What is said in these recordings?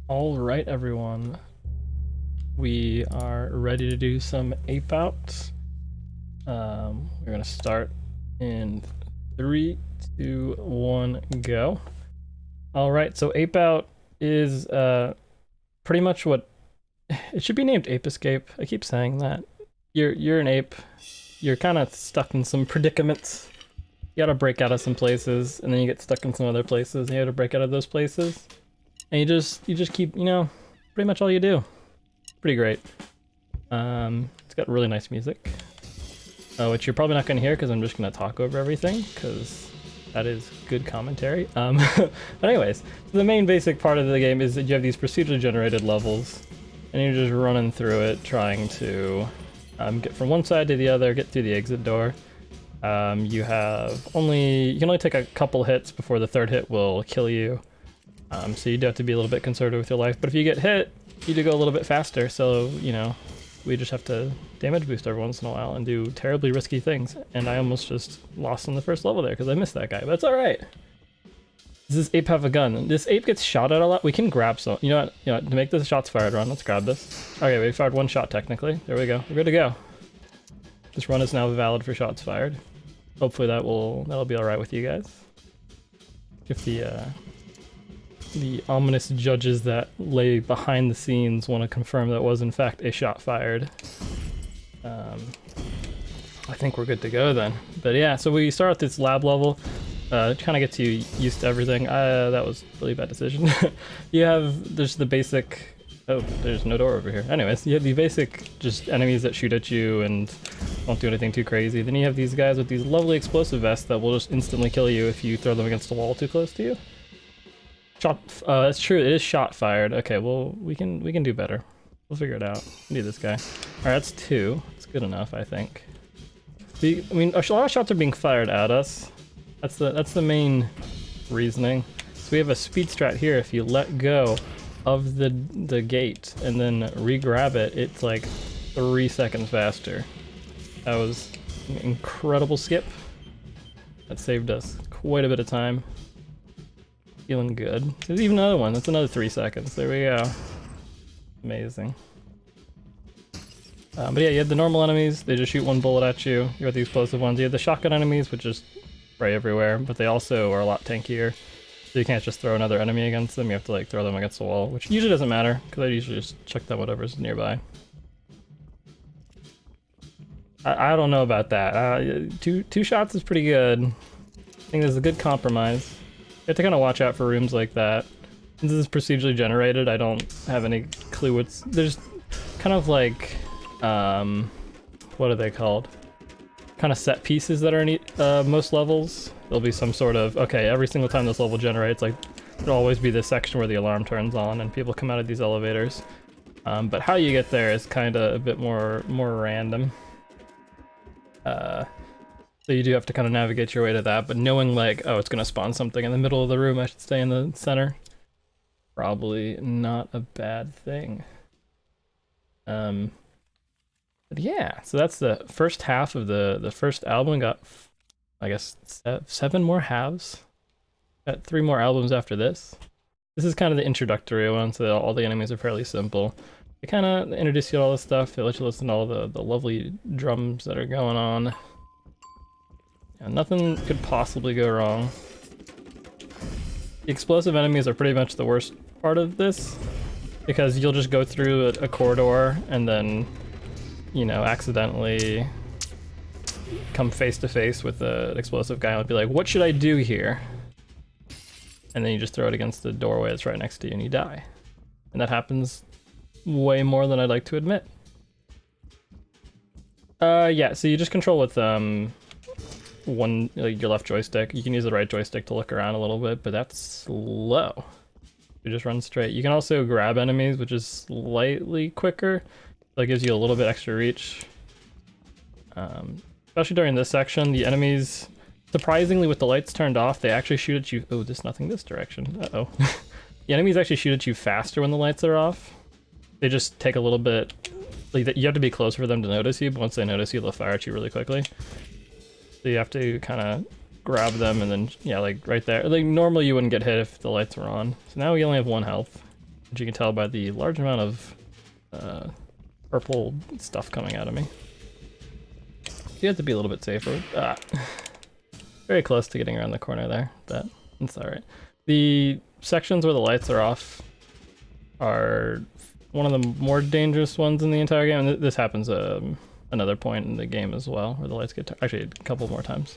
All right, everyone. We are ready to do some Ape Out. We're gonna start in 3, 2, 1, go. All right, so Ape Out is pretty much what it should be named. Ape Escape. I keep saying that. You're an ape. You're kind of stuck in some predicaments. You gotta break out of some places, and then you get stuck in some other places. And you gotta break out of those places, and you just keep pretty much all you do. Pretty great. It's got really nice music, which you're probably not going to hear because I'm just going to talk over everything because that is good commentary. But anyways, so the main basic part of the game is that you have these procedurally generated levels, and you're just running through it, trying to get from one side to the other, get through the exit door. You can only take a couple hits before the third hit will kill you. So you do have to be a little bit conservative with your life, but if you get hit, you do go a little bit faster, so, we just have to damage boost every once in a while and do terribly risky things. And I almost just lost on the first level there because I missed that guy, but that's alright. Does this ape have a gun? This ape gets shot at a lot. We can grab some. You know what? To make this shots fired run, let's grab this. Okay, we fired one shot technically. There we go. We're good to go. This run is now valid for shots fired. Hopefully that'll be alright with you guys. If the ominous judges that lay behind the scenes want to confirm that was in fact a shot fired. I think we're good to go then. But yeah, so we start at this lab level. It kind of gets you used to everything. That was a really bad decision. There's the basic... Oh, there's no door over here. Anyways, you have the basic just enemies that shoot at you and won't do anything too crazy. Then you have these guys with these lovely explosive vests that will just instantly kill you if you throw them against a wall too close to you. That's true. It is shot fired. Okay, well we can do better. We'll figure it out. We need this guy. All right, that's 2. It's good enough, I think. A lot of shots are being fired at us. That's the main reasoning. So we have a speed strat here. If you let go of the gate and then re-grab it, it's like 3 seconds faster. That was an incredible skip. That saved us quite a bit of time. Feeling good. There's even another one. That's another 3 seconds. There we go. Amazing. But yeah, you have the normal enemies. They just shoot one bullet at you. You have the explosive ones. You have the shotgun enemies, which just spray everywhere. But they also are a lot tankier. So you can't just throw another enemy against them. You have to throw them against the wall, which usually doesn't matter because I usually just chuck down whatever's nearby. I don't know about that. Two shots is pretty good. I think this is a good compromise. You have to kind of watch out for rooms like that. Since this is procedurally generated, I don't have any clue there's kind of like, what are they called? Kind of set pieces that are in most levels. There'll be some sort of, okay, every single time this level generates, like, there'll always be this section where the alarm turns on and people come out of these elevators. But how you get there is kind of a bit more random. So you do have to kind of navigate your way to that, but knowing like, oh, it's gonna spawn something in the middle of the room, I should stay in the center. Probably not a bad thing. But yeah, so that's the first half of the first album. Got, I guess, 7 more halves. Got 3 more albums after this. This is kind of the introductory one, so all the enemies are fairly simple. They kind of introduce you to all this stuff. They let you listen to all the lovely drums that are going on. Yeah, nothing could possibly go wrong. The explosive enemies are pretty much the worst part of this, because you'll just go through a corridor and then, accidentally come face to face with an explosive guy and be like, what should I do here? And then you just throw it against the doorway that's right next to you and you die. And that happens way more than I'd like to admit. Yeah, so you just control with your left joystick. You can use the right joystick to look around a little bit, but that's slow. You just run straight. You can also grab enemies, which is slightly quicker. That gives you a little bit extra reach. Especially during this section, the enemies, surprisingly with the lights turned off, they actually shoot at you. Oh, there's nothing this direction. Uh-oh. The enemies actually shoot at you faster when the lights are off. They just take a little bit, like, you have to be close for them to notice you, but once they notice you, they'll fire at you really quickly. So you have to kind of grab them and then, yeah, like right there. Like normally you wouldn't get hit if the lights were on. So now we only have 1 health. which you can tell by the large amount of purple stuff coming out of me. You have to be a little bit safer. Very close to getting around the corner there, but it's alright. The sections where the lights are off are one of the more dangerous ones in the entire game, and this happens another point in the game as well, where the lights get actually a couple more times.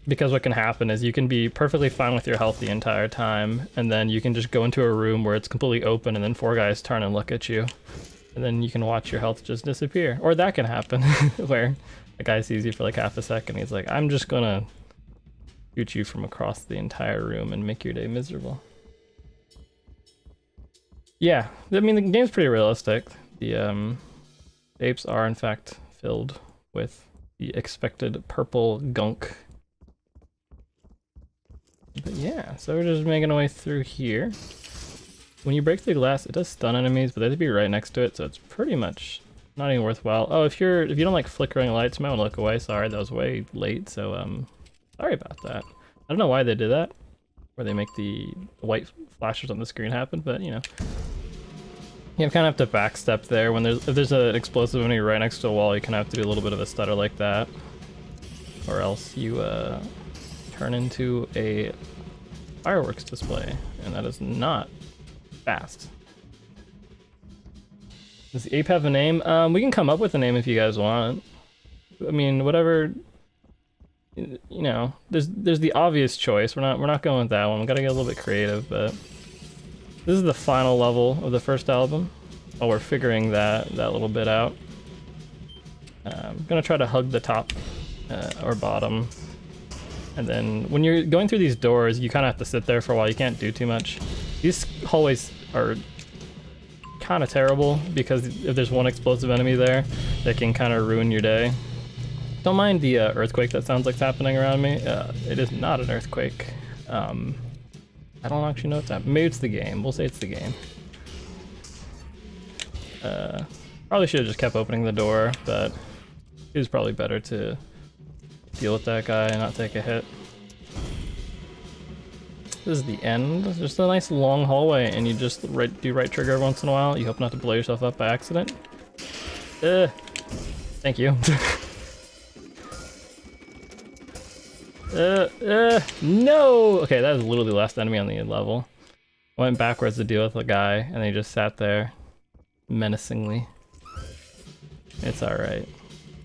Because what can happen is you can be perfectly fine with your health the entire time, and then you can just go into a room where it's completely open, and then 4 guys turn and look at you, and then you can watch your health just disappear. Or that can happen, where a guy sees you for like half a second, he's like, I'm just gonna shoot you from across the entire room and make your day miserable. Yeah, I mean, the game's pretty realistic. The apes are in fact filled with the expected purple gunk. But yeah, so we're just making our way through here. When you break through glass, it does stun enemies, but they have to be right next to it, so it's pretty much not even worthwhile. Oh, if you don't like flickering lights, you might want to look away. Sorry, that was way late, so sorry about that. I don't know why they did that, where they make the white flashes on the screen happen, but you know. You kind of have to backstep there. If there's an explosive enemy right next to a wall, you kind of have to do a little bit of a stutter like that, or else you turn into a fireworks display, and that is not fast. Does the ape have a name? We can come up with a name if you guys want. I mean, whatever. You know, there's the obvious choice. We're not going with that one. We gotta get a little bit creative, but this is the final level of the first album. Oh, we're figuring that little bit out. I'm gonna try to hug the top or bottom. And then when you're going through these doors, you kind of have to sit there for a while. You can't do too much. These hallways are kind of terrible because if there's one explosive enemy there, that can kind of ruin your day. Don't mind the earthquake that sounds like it's happening around me. It is not an earthquake. I don't actually know what's happening. Maybe it's the game. We'll say it's the game. Probably should have just kept opening the door, but it was probably better to deal with that guy and not take a hit. This is the end. Just a nice long hallway, and you just do right trigger every once in a while. You hope not to blow yourself up by accident. Thank you. No! Okay, that was literally the last enemy on the level. I went backwards to deal with the guy, and they just sat there menacingly. It's alright.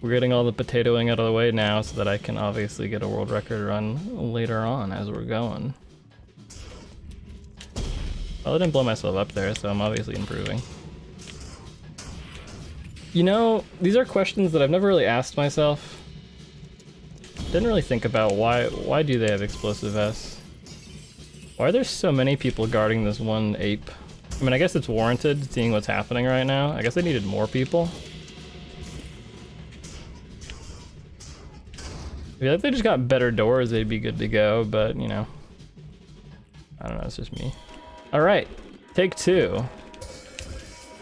We're getting all the potatoing out of the way now so that I can obviously get a world record run later on as we're going. Well, I didn't blow myself up there, so I'm obviously improving. You know, these are questions that I've never really asked myself. Didn't really think about why do they have explosive vests? Why are there so many people guarding this one ape? I mean, I guess it's warranted seeing what's happening right now. I guess they needed more people. I feel like they just got better doors, they'd be good to go, but you know. I don't know, it's just me. Alright, take 2.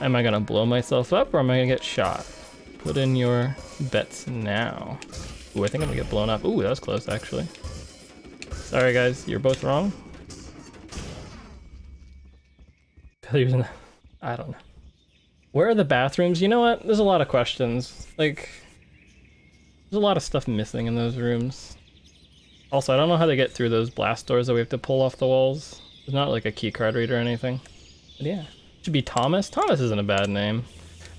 Am I gonna blow myself up or am I gonna get shot? Put in your bets now. Ooh, I think I'm gonna get blown up. Ooh, that was close actually. Sorry guys, you're both wrong. Failures in the... I don't know. Where are the bathrooms? You know what? There's a lot of questions. Like, there's a lot of stuff missing in those rooms. Also, I don't know how they get through those blast doors that we have to pull off the walls. There's not like a key card reader or anything. But yeah, it should be Thomas. Thomas isn't a bad name.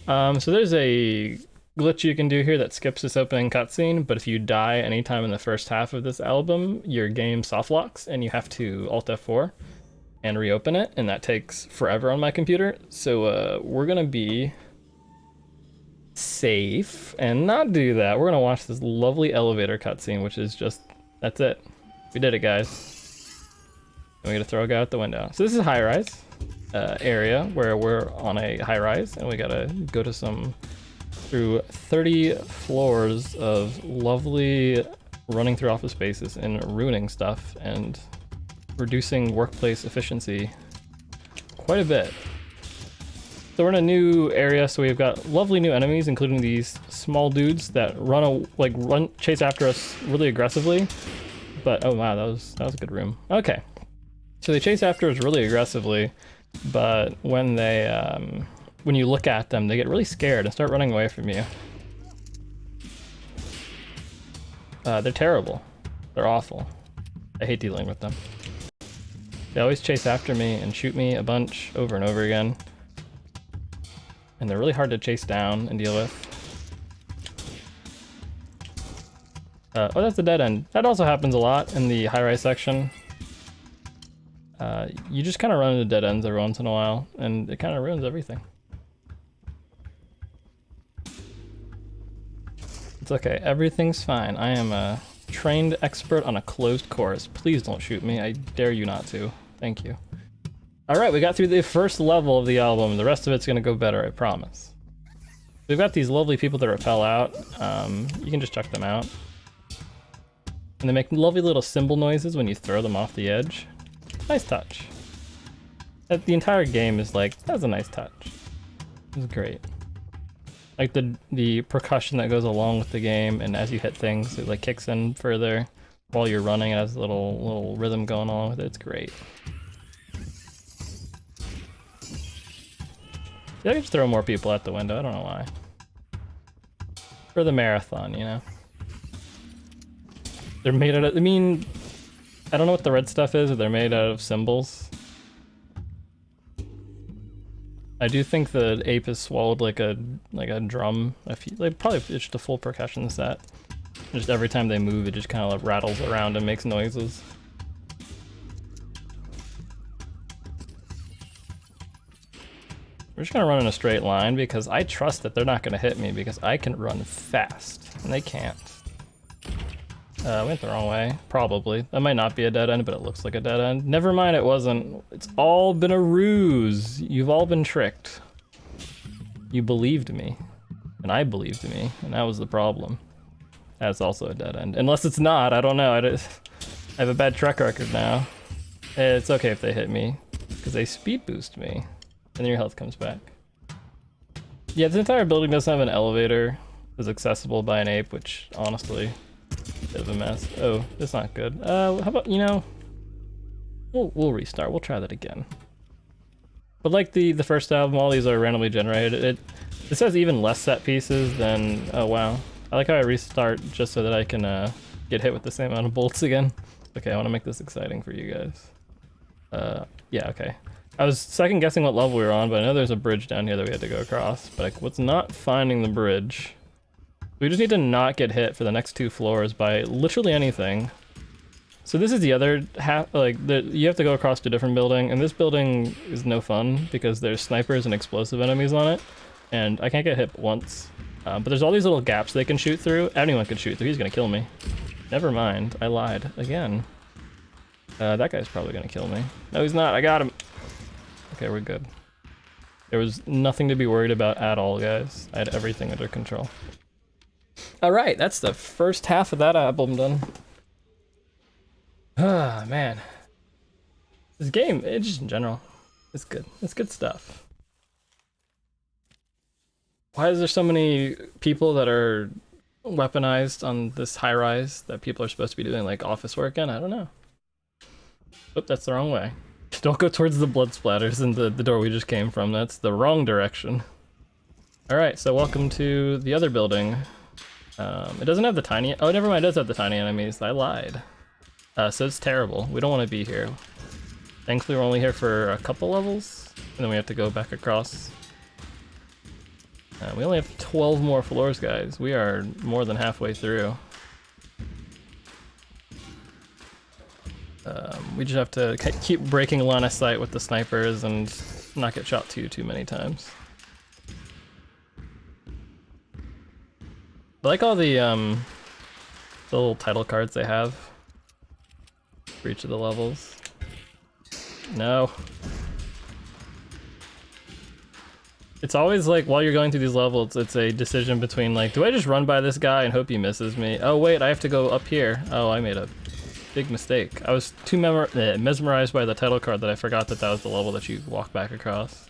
So there's a glitch you can do here that skips this opening cutscene, but if you die anytime in the first half of this album, your game soft locks and you have to Alt F4 and reopen it, and that takes forever on my computer. So we're gonna be safe and not do that. We're gonna watch this lovely elevator cutscene, which is just, that's it. We did it, guys. And we gotta throw a guy out the window. So this is a high-rise area where we're on a high-rise, and we gotta go to through 30 floors of lovely running through office spaces and ruining stuff and reducing workplace efficiency quite a bit. So we're in a new area, so we've got lovely new enemies, including these small dudes that chase after us really aggressively. But oh wow, that was a good room. Okay, So they chase after us really aggressively, but when they, when you look at them, they get really scared and start running away from you. They're terrible. They're awful. I hate dealing with them. They always chase after me and shoot me a bunch over and over again. And they're really hard to chase down and deal with. Oh, that's a dead end. That also happens a lot in the high-rise section. You just kind of run into dead ends every once in a while, and it kind of ruins everything. It's okay, everything's fine. I am a trained expert on a closed course. Please don't shoot me, I dare you not to. Thank you. Alright, we got through the first level of the album. The rest of it's gonna go better, I promise. We've got these lovely people that repel out. You can just chuck them out. And they make lovely little cymbal noises when you throw them off the edge. Nice touch. The entire game is like, that's a nice touch. It's great. Like the percussion that goes along with the game, and as you hit things, it like kicks in further while you're running. It has a little rhythm going along with it. It's great. Yeah, I could just throw more people out the window. I don't know why. For the marathon, you know. They're made out of, I mean, I don't know what the red stuff is, but they're made out of cymbals. I do think the ape has swallowed like a drum. Probably it's just a full percussion set. Just every time they move, it just kind of like rattles around and makes noises. We're just gonna run in a straight line because I trust that they're not gonna hit me because I can run fast, and they can't. Went the wrong way, probably. That might not be a dead end, but it looks like a dead end. Never mind, it wasn't. It's all been a ruse. You've all been tricked. You believed me, and I believed me, and that was the problem. That's also a dead end. Unless it's not, I don't know. I have a bad track record now. It's okay if they hit me, because they speed boost me, and then your health comes back. Yeah, the entire building doesn't have an elevator that's accessible by an ape, which, honestly, bit of a mess. Oh, that's not good. How about, you know, we'll restart. We'll try that again. But like the first album, all these are randomly generated. It says even less set pieces than, oh wow. I like how I restart just so that I can get hit with the same amount of bullets again. Okay, I want to make this exciting for you guys. Yeah, okay. I was second guessing what level we were on, but I know there's a bridge down here that we had to go across, but I was not finding the bridge. We just need to not get hit for the next 2 floors by literally anything. So this is the other half, like, you have to go across to a different building, and this building is no fun because there's snipers and explosive enemies on it, and I can't get hit once. But there's all these little gaps they can shoot through. Anyone can shoot through. He's gonna kill me. Never mind, I lied again. That guy's probably gonna kill me. No, he's not. I got him. Okay, we're good. There was nothing to be worried about at all, guys. I had everything under control. Alright, that's the first half of that album done. Ah, man. This game, just in general, it's good. It's good stuff. Why is there so many people that are weaponized on this high-rise that people are supposed to be doing, like, office work in? I don't know. Oop, that's the wrong way. Don't go towards the blood splatters in the door we just came from. That's the wrong direction. Alright, so welcome to the other building. It doesn't have the tiny... Oh, never mind, it does have the tiny enemies. I lied. So it's terrible. We don't want to be here. Thankfully, we're only here for a couple levels, and then we have to go back across. We only have 12 more floors, guys. We are more than halfway through. We just have to keep breaking line of sight with the snipers and not get shot too many times. I like all the little title cards they have for each of the levels. No. It's always like, while you're going through these levels, it's a decision between like, do I just run by this guy and hope he misses me? Oh wait, I have to go up here. Oh, I made a big mistake. I was too mesmerized by the title card that I forgot that that was the level that you walk back across.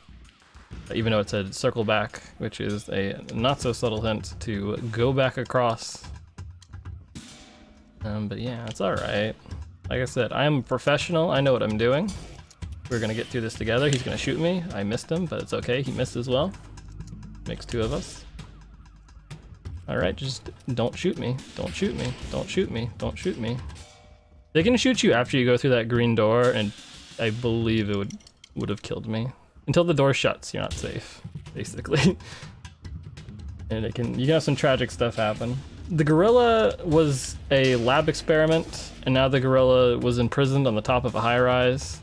Even though it said circle back, which is a not so subtle hint to go back across. But yeah, it's alright. Like I said, I am a professional. I know what I'm doing. We're gonna get through this together. He's gonna shoot me. I missed him, but it's okay. He missed as well. Makes two of us. All right, just don't shoot me. Don't shoot me. Don't shoot me. Don't shoot me. They can shoot you after you go through that green door, and I believe it would have killed me. Until the door shuts, you're not safe, basically. And you can have some tragic stuff happen. The gorilla was a lab experiment, and now the gorilla was imprisoned on the top of a high-rise,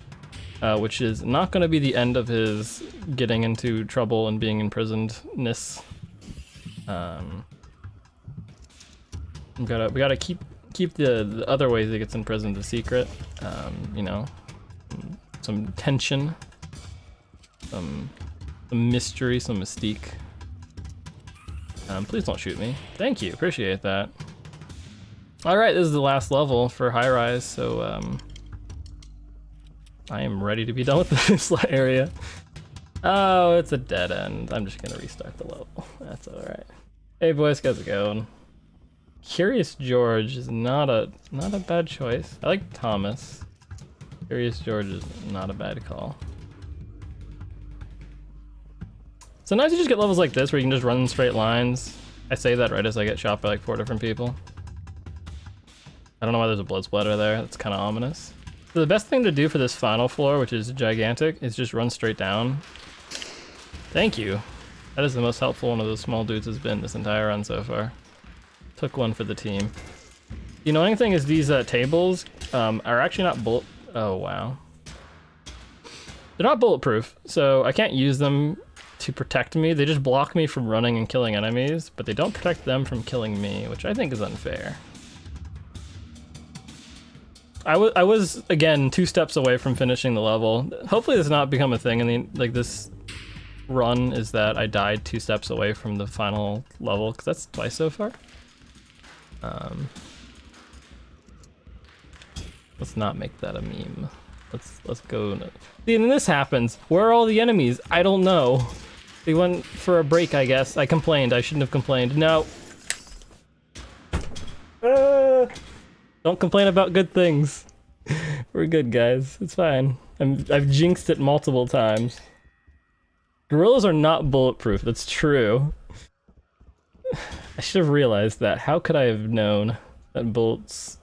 which is not going to be the end of his getting into trouble and being imprisonedness. We gotta keep the other ways he gets imprisoned a secret. You know, some tension, some mystery, some mystique. Please don't shoot me. Thank you, appreciate that. All right, this is the last level for high rise, so I am ready to be done with this area. Oh, it's a dead end. I'm just gonna restart the level. That's all right. Hey boys, how's it going? Curious George is not a bad choice. I like Thomas. Curious George is not a bad call. Sometimes you just get levels like this where you can just run in straight lines. I say that right as I get shot by like 4 different people. I don't know why there's a blood splatter there. That's kind of ominous. So the best thing to do for this final floor, which is gigantic, is just run straight down. Thank you. That is the most helpful one of those small dudes has been this entire run so far. Took one for the team. The annoying thing is these tables are actually not oh wow. They're not bulletproof, so I can't use them to protect me. They just block me from running and killing enemies, but they don't protect them from killing me, which I think is unfair. I was again 2 steps away from finishing the level. Hopefully this has not become a thing in the this run, is that I died 2 steps away from the final level, because that's twice so far. Let's not make that a meme. Let's go. See, and this happens. Where are all the enemies? I don't know. They went for a break, I guess. I complained. I shouldn't have complained. No. Don't complain about good things. We're good, guys. It's fine. I've jinxed it multiple times. Gorillas are not bulletproof. That's true. I should have realized that. How could I have known that bullets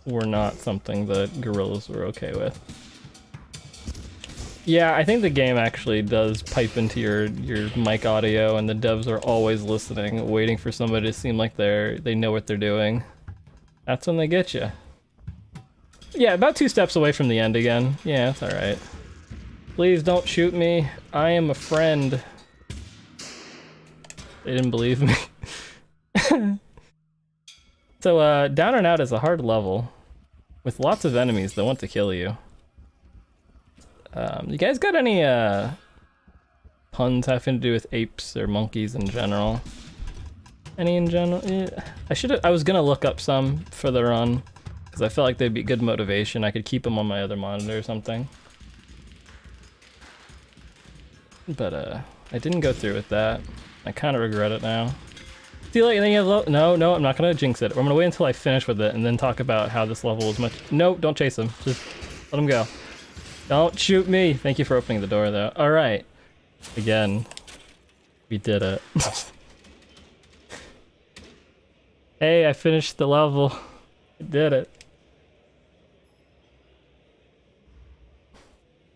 were not something that gorillas were okay with? Yeah, I think the game actually does pipe into your mic audio, and the devs are always listening, waiting for somebody to seem like they know what they're doing. That's when they get you. Yeah, about 2 steps away from the end again. Yeah, that's alright. Please don't shoot me. I am a friend. They didn't believe me. So, Down and Out is a hard level with lots of enemies that want to kill you. You guys got any puns having to do with apes or monkeys in general? Any in general? Yeah. I was gonna look up some for the run because I felt like they'd be good motivation. I could keep them on my other monitor or something. But I didn't go through with that. I kind of regret it now. See, like, then you have no, I'm not gonna jinx it. I'm gonna wait until I finish with it and then talk about how this level was much. No, don't chase him. Just let him go. Don't shoot me. Thank you for opening the door, though. All right. Again, we did it. Hey, I finished the level. I did it.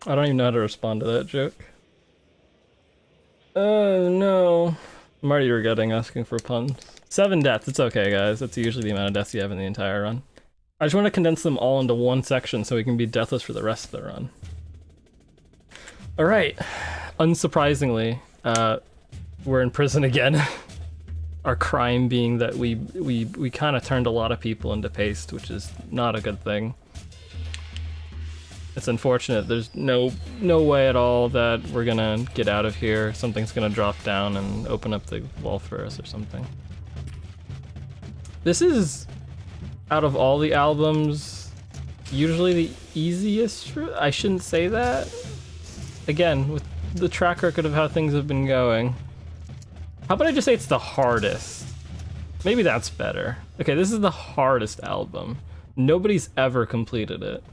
I don't even know how to respond to that joke. Oh no. I'm already regretting asking for puns. 7 deaths. It's okay, guys. That's usually the amount of deaths you have in the entire run. I just want to condense them all into one section so we can be deathless for the rest of the run. Alright. Unsurprisingly, we're in prison again. Our crime being that we kind of turned a lot of people into paste, which is not a good thing. It's unfortunate. There's no way at all that we're gonna get out of here. Something's gonna drop down and open up the wall for us or something. This is, out of all the albums, usually the easiest. I shouldn't say that. Again, with the track record of how things have been going. How about I just say it's the hardest? Maybe that's better. Okay, this is the hardest album. Nobody's ever completed it.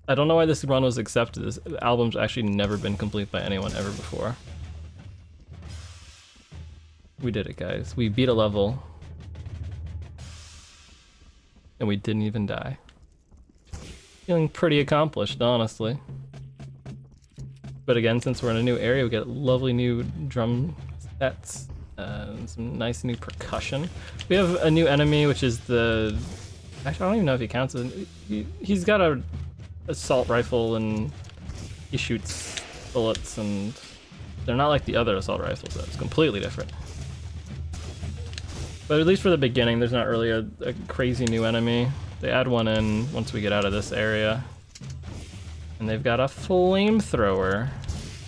I don't know why this run was accepted. This album's actually never been complete by anyone ever before. We did it, guys. We beat a level. And we didn't even die. Feeling pretty accomplished, honestly. But again, since we're in a new area, we get lovely new drum sets. Some nice new percussion. We have a new enemy, which is the... Actually, I don't even know if he counts as... He's got a assault rifle, and he shoots bullets, and they're not like the other assault rifles, though. It's completely different. But at least for the beginning, there's not really a crazy new enemy. They add one in once we get out of this area. And they've got a flamethrower.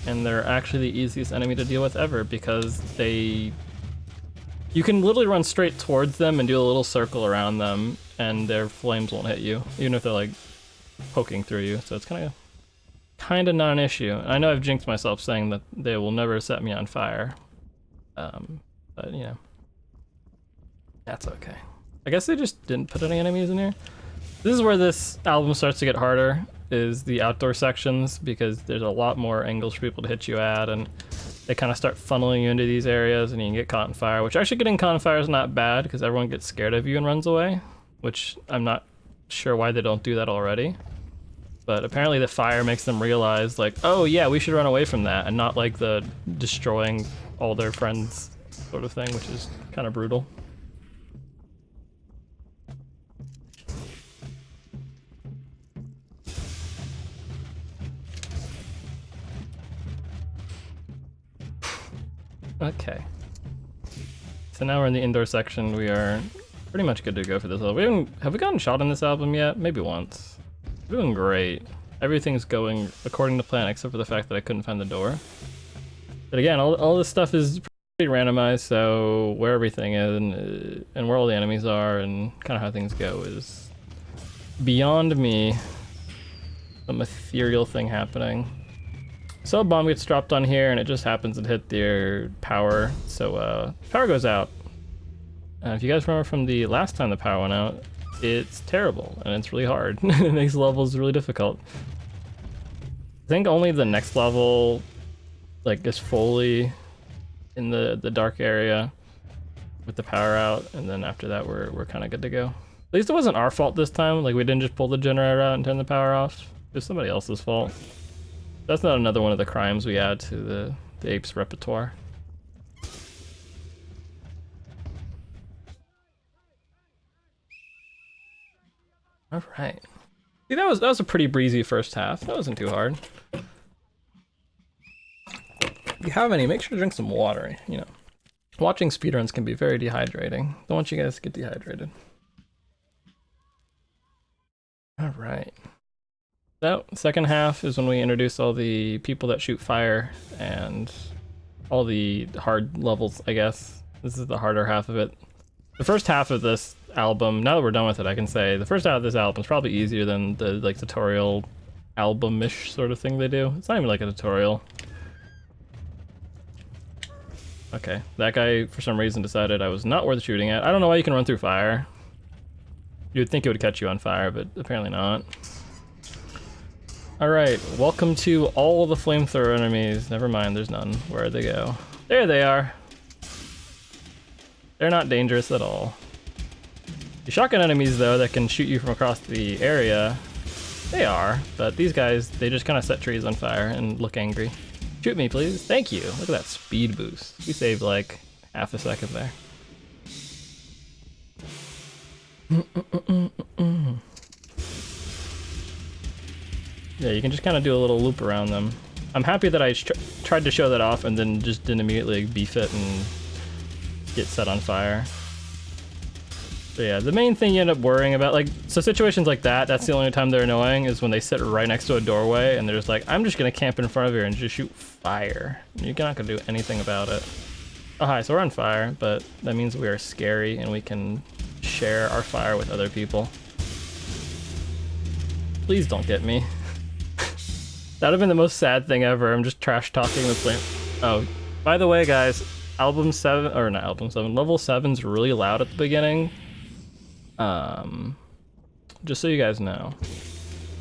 And they're actually the easiest enemy to deal with ever because they... You can literally run straight towards them and do a little circle around them and their flames won't hit you, even if they're like poking through you. So it's kind of not an issue. I know I've jinxed myself saying that they will never set me on fire. But you know, that's okay. I guess they just didn't put any enemies in here. This is where this album starts to get harder, is the outdoor sections, because there's a lot more angles for people to hit you at, and they kind of start funneling you into these areas, and you can get caught in fire, which actually getting caught in fire is not bad, because everyone gets scared of you and runs away, which I'm not sure why they don't do that already. But apparently the fire makes them realize, like, oh yeah, we should run away from that, and not like the destroying all their friends sort of thing, which is kind of brutal. Okay. So now we're in the indoor section. We are pretty much good to go for this level. Have we gotten shot in this album yet? Maybe once. We're doing great. Everything's going according to plan except for the fact that I couldn't find the door. But again, all this stuff is pretty randomized, so where everything is and where all the enemies are and kind of how things go is beyond me. Some ethereal thing happening. So a bomb gets dropped on here and it just happens to hit their power, so power goes out. If you guys remember from the last time the power went out, it's terrible and it's really hard. It makes levels really difficult. I think only the next level like is fully in the dark area with the power out, and then after that we're kind of good to go. At least it wasn't our fault this time, like we didn't just pull the generator out and turn the power off. It was somebody else's fault. That's not another one of the crimes we add to the Ape's repertoire. All right. See, that was a pretty breezy first half. That wasn't too hard. If you have any, make sure to drink some water. You know, watching speedruns can be very dehydrating. Don't want you guys to get dehydrated. All right. So, second half is when we introduce all the people that shoot fire and all the hard levels, I guess. This is the harder half of it. The first half of this album, now that we're done with it, I can say the first half of this album is probably easier than the like tutorial album-ish sort of thing they do. It's not even like a tutorial. Okay, that guy for some reason decided I was not worth shooting at. I don't know why you can run through fire. You would think it would catch you on fire, but apparently not. Alright, welcome to all the flamethrower enemies. Never mind, there's none. Where'd they go? There they are. They're not dangerous at all. The shotgun enemies, though, that can shoot you from across the area, they are. But these guys, they just kind of set trees on fire and look angry. Shoot me, please. Thank you. Look at that speed boost. We saved like half a second there. Yeah, you can just kind of do a little loop around them. I'm happy that I tried to show that off and then just didn't immediately beef it and get set on fire. So yeah, the main thing you end up worrying about, like, so situations like that, that's the only time they're annoying, is when they sit right next to a doorway and they're just like, I'm just gonna camp in front of here and just shoot fire. You're not gonna do anything about it. Oh hi, so we're on fire, but that means we are scary and we can share our fire with other people. Please don't get me. That would have been the most sad thing ever. I'm just trash talking the flame. Oh, by the way, guys, level 7's really loud at the beginning. just so you guys know.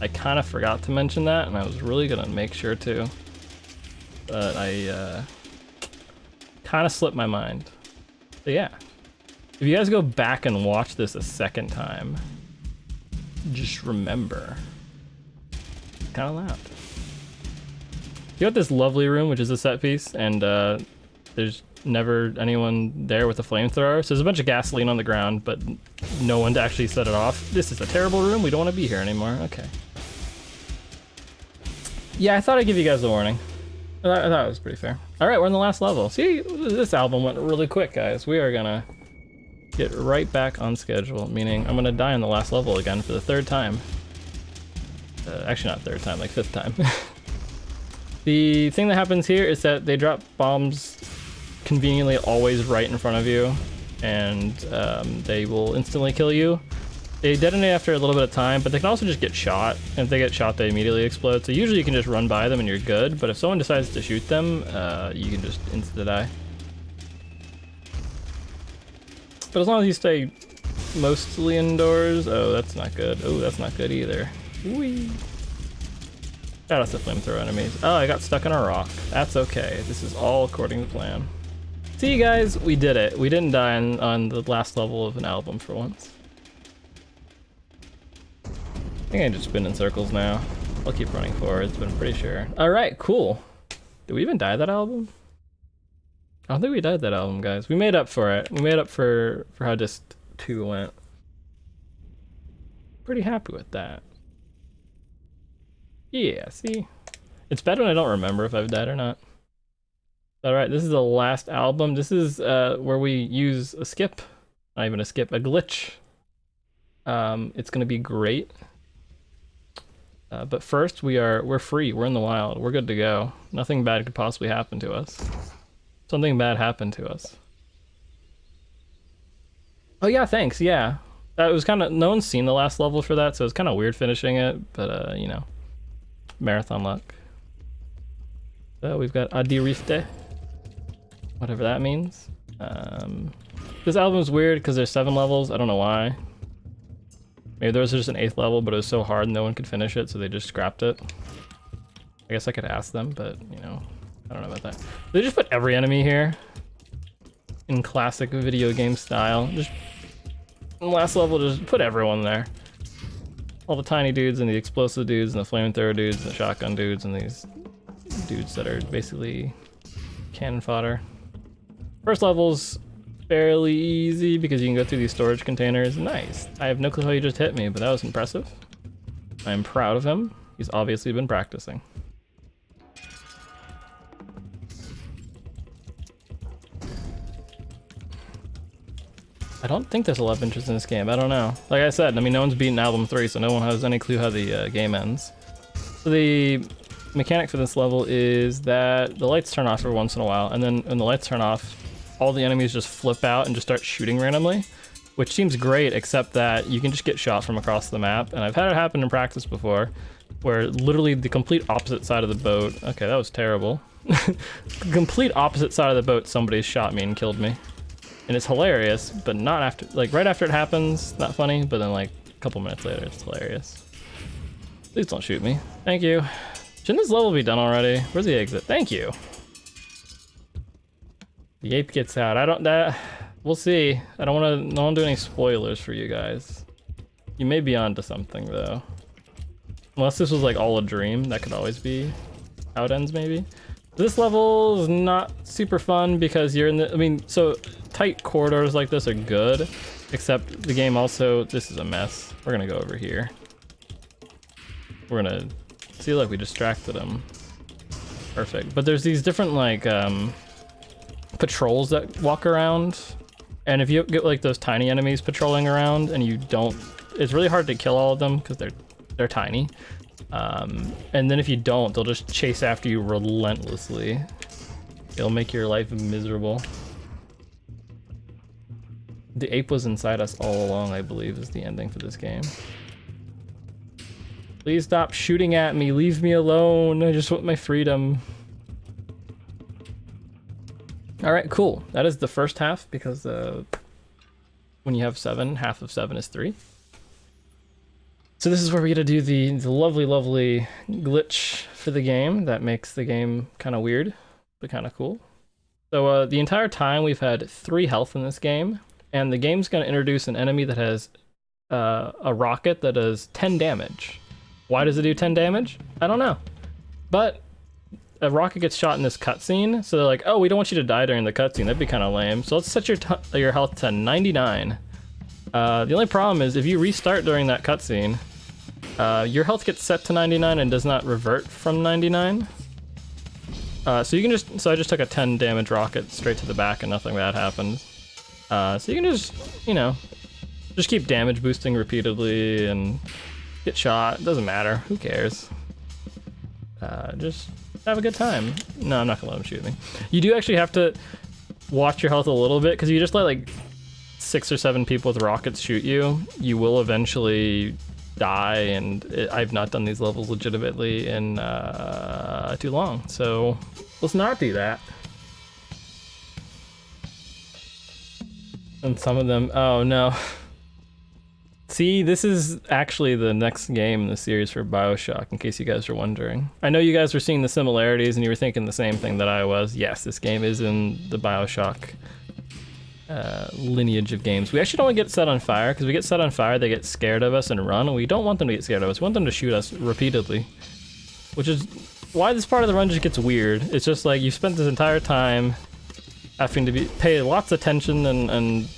I kind of forgot to mention that, and I was really gonna make sure to. But I kind of slipped my mind. But yeah, if you guys go back and watch this a second time, just remember, kind of loud. You got this lovely room, which is a set piece, and there's never anyone there with a flamethrower. So there's a bunch of gasoline on the ground, but no one to actually set it off. This is a terrible room. We don't want to be here anymore. Okay. Yeah, I thought I'd give you guys a warning. I thought it was pretty fair. All right, we're in the last level. See, this album went really quick, guys. We are gonna get right back on schedule, meaning I'm gonna die in the last level again for the third time. Actually, not third time, like fifth time. The thing that happens here is that they drop bombs conveniently always right in front of you, and they will instantly kill you. They detonate after a little bit of time, but they can also just get shot. And if they get shot, they immediately explode. So usually you can just run by them and you're good, but if someone decides to shoot them, you can just insta-die. But as long as you stay mostly indoors, oh, that's not good. Oh, that's not good either. Whee! Shout out to flamethrower enemies. Oh, I got stuck in a rock. That's okay. This is all according to plan. See, guys, we did it. We didn't die on the last level of an album for once. I think I just spin in circles now. I'll keep running forwards, but I'm pretty sure. All right, cool. Did we even die that album? I don't think we died that album, guys. We made up for it. We made up for how Disc 2 went. Pretty happy with that. Yeah, see? It's better when I don't remember if I've died or not. All right, this is the last album. This is where we use a skip. Not even a skip, a glitch. It's gonna be great. But first, we're free. We're in the wild. We're good to go. Nothing bad could possibly happen to us. Something bad happened to us. Oh yeah, thanks. Yeah, that was kind of, no one's seen the last level for that, so it's kind of weird finishing it. But you know, marathon luck. So we've got Adirifte, whatever that means. This album's weird because there's 7 levels. I don't know why. Maybe there was just an 8th level, but it was so hard no one could finish it, so they just scrapped it. I guess I could ask them, but you know, I don't know about that. They just put every enemy here in classic video game style. Just in the last level, just put everyone there. All the tiny dudes and the explosive dudes and the flamethrower dudes and the shotgun dudes and these dudes that are basically cannon fodder. First level's fairly easy because you can go through these storage containers. Nice. I have no clue how you just hit me, but that was impressive. I'm proud of him. He's obviously been practicing. I don't think there's a love interest in this game. I don't know. Like I said, I mean, no one's beaten album 3, so no one has any clue how the game ends. So the mechanic for this level is that the lights turn off every once in a while, and then when the lights turn off, all the enemies just flip out and just start shooting randomly, which seems great, except that you can just get shot from across the map. And I've had it happen in practice before, where literally the complete opposite side of the boat, okay, that was terrible. Complete opposite side of the boat, somebody shot me and killed me. And it's hilarious, but not after, like right after it happens, not funny, but then like a couple minutes later, it's hilarious. Please don't shoot me. Thank you. Shouldn't this level be done already? Where's the exit? Thank you. The ape gets out. I don't, we'll see. I don't want to do any spoilers for you guys. You may be onto something though. Unless this was like all a dream, that could always be how it ends maybe. This level is not super fun because you're in the, I mean, so tight corridors like this are good, except the game also, this is a mess. We're gonna go over here. We're gonna see, like we distracted him. Perfect. But there's these different like, patrols that walk around, and if you get like those tiny enemies patrolling around and you don't, it's really hard to kill all of them because they're tiny, and then if you don't, they'll just chase after you relentlessly. It'll make your life miserable. The ape was inside us all along, I believe, is the ending for this game. Please stop shooting at me, leave me alone, I just want my freedom. All right, cool. That is the first half because when you have 7, half of 7 is 3. So this is where we get to do the lovely glitch for the game that makes the game kind of weird, but kind of cool. So the entire time we've had 3 health in this game, and the game's going to introduce an enemy that has a rocket that does 10 damage. Why does it do 10 damage? I don't know. But a rocket gets shot in this cutscene, so they're like, oh, we don't want you to die during the cutscene. That'd be kind of lame. So let's set your health to 99. The only problem is if you restart during that cutscene, your health gets set to 99 and does not revert from 99. So you can just, so I just took a 10 damage rocket straight to the back and nothing bad happened. So you can just, you know, just keep damage boosting repeatedly and get shot. It doesn't matter. Who cares? Just have a good time. No, I'm not gonna let him shoot me. You do actually have to watch your health a little bit, because if you just let like 6 or 7 people with rockets shoot you, you will eventually die, and I've not done these levels legitimately in too long, so let's not do that. And some of them, oh no. See, this is actually the next game in the series for BioShock, in case you guys are wondering. I know you guys were seeing the similarities and you were thinking the same thing that I was. Yes, this game is in the BioShock lineage of games. We actually don't want to get set on fire, because we get set on fire, they get scared of us and run, and we don't want them to get scared of us. We want them to shoot us repeatedly, which is why this part of the run just gets weird. It's just like you spent this entire time having to pay lots of attention and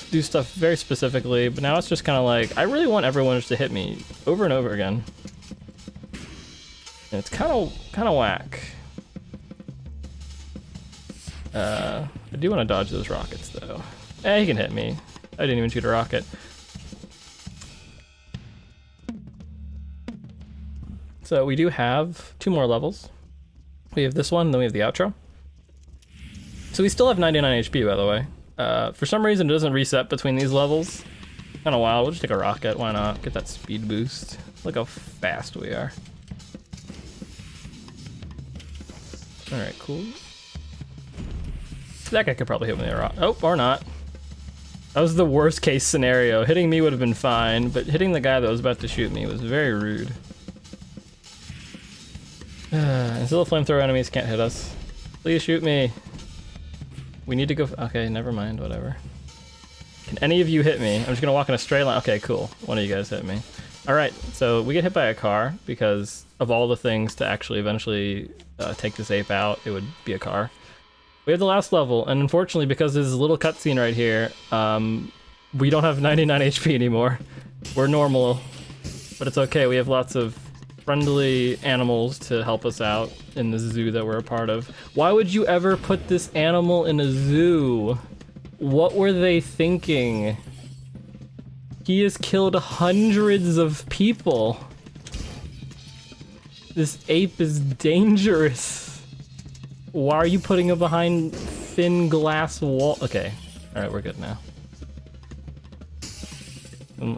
do stuff very specifically, but now it's just kind of like, I really want everyone just to hit me over and over again. And it's kind of whack. I do want to dodge those rockets though. He can hit me. I didn't even shoot a rocket. So we do have 2 more levels. We have this one, then we have the outro. So we still have 99 HP, by the way. For some reason, it doesn't reset between these levels. Kind of wild. We'll just take a rocket. Why not? Get that speed boost. Look how fast we are. All right, cool. That guy could probably hit me with a rocket. Oh, or not. That was the worst case scenario. Hitting me would have been fine, but hitting the guy that was about to shoot me was very rude. Until the flamethrower enemies can't hit us. Please shoot me. We need to go. Okay, never mind. Whatever. Can any of you hit me? I'm just gonna walk in a straight line. Okay, cool. One of you guys hit me. All right. So we get hit by a car because of all the things to actually eventually take this ape out. It would be a car. We have the last level, and unfortunately, because there's a little cutscene right here, we don't have 99 HP anymore. We're normal, but it's okay. We have lots of friendly animals to help us out in the zoo that we're a part of. Why would you ever put this animal in a zoo? What were they thinking? He has killed hundreds of people. This ape is dangerous. Why are you putting him behind thin glass wall? Okay, all right, we're good now.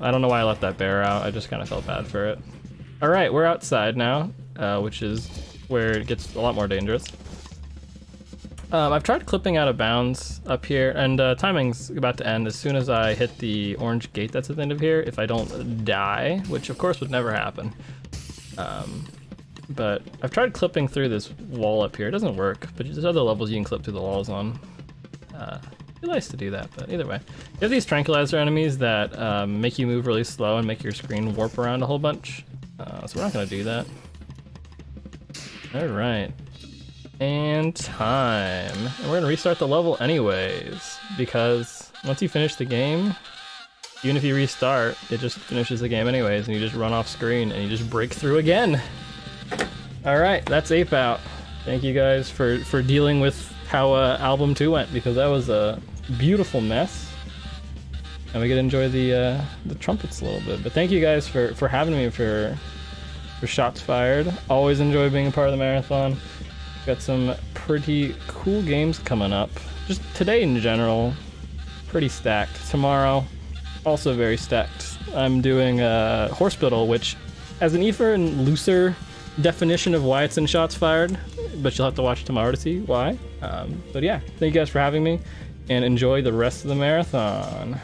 I don't know why I let that bear out. I just kind of felt bad for it. All right, we're outside now, which is where it gets a lot more dangerous. I've tried clipping out of bounds up here, and timing's about to end as soon as I hit the orange gate that's at the end of here, if I don't die, which of course would never happen. But I've tried clipping through this wall up here. It doesn't work, but there's other levels you can clip through the walls on. It'd be nice to do that, but either way. You have these tranquilizer enemies that make you move really slow and make your screen warp around a whole bunch. So we're not gonna do that. All right. And time. And we're gonna restart the level anyways, because once you finish the game, even if you restart, it just finishes the game anyways, and you just run off screen and you just break through again. All right, that's Ape Out. Thank you guys for dealing with how album 2 went, because that was a beautiful mess. And we get to enjoy the trumpets a little bit. But thank you guys for having me for Shots Fired. Always enjoy being a part of the marathon. Got some pretty cool games coming up. Just today in general, pretty stacked. Tomorrow, also very stacked. I'm doing Hospital, which has an even looser definition of why it's in Shots Fired, but you'll have to watch tomorrow to see why. But yeah, thank you guys for having me, and enjoy the rest of the marathon.